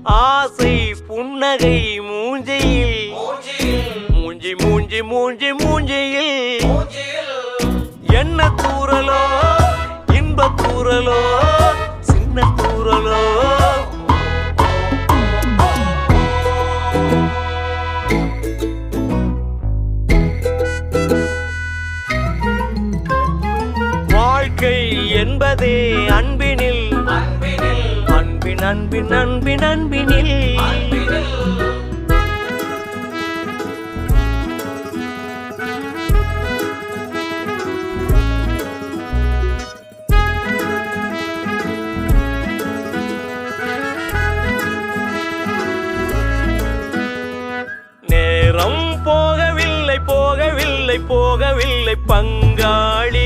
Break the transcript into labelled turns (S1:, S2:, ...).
S1: ஆசை புன்னகை மூஞ்சியில் மூஞ்சி மூஞ்சி மூஞ்சி மூஞ்சியில் என்ன தூரலோ இன்ப தூரலோ சின்ன தூரலோ வாழ்க்கை என்பதே அன்பினில் அன்பின் அன்பின் அன்பின் அன்பினில் நேரம் போகவில்லை போகவில்லை போகவில்லை பங்காளி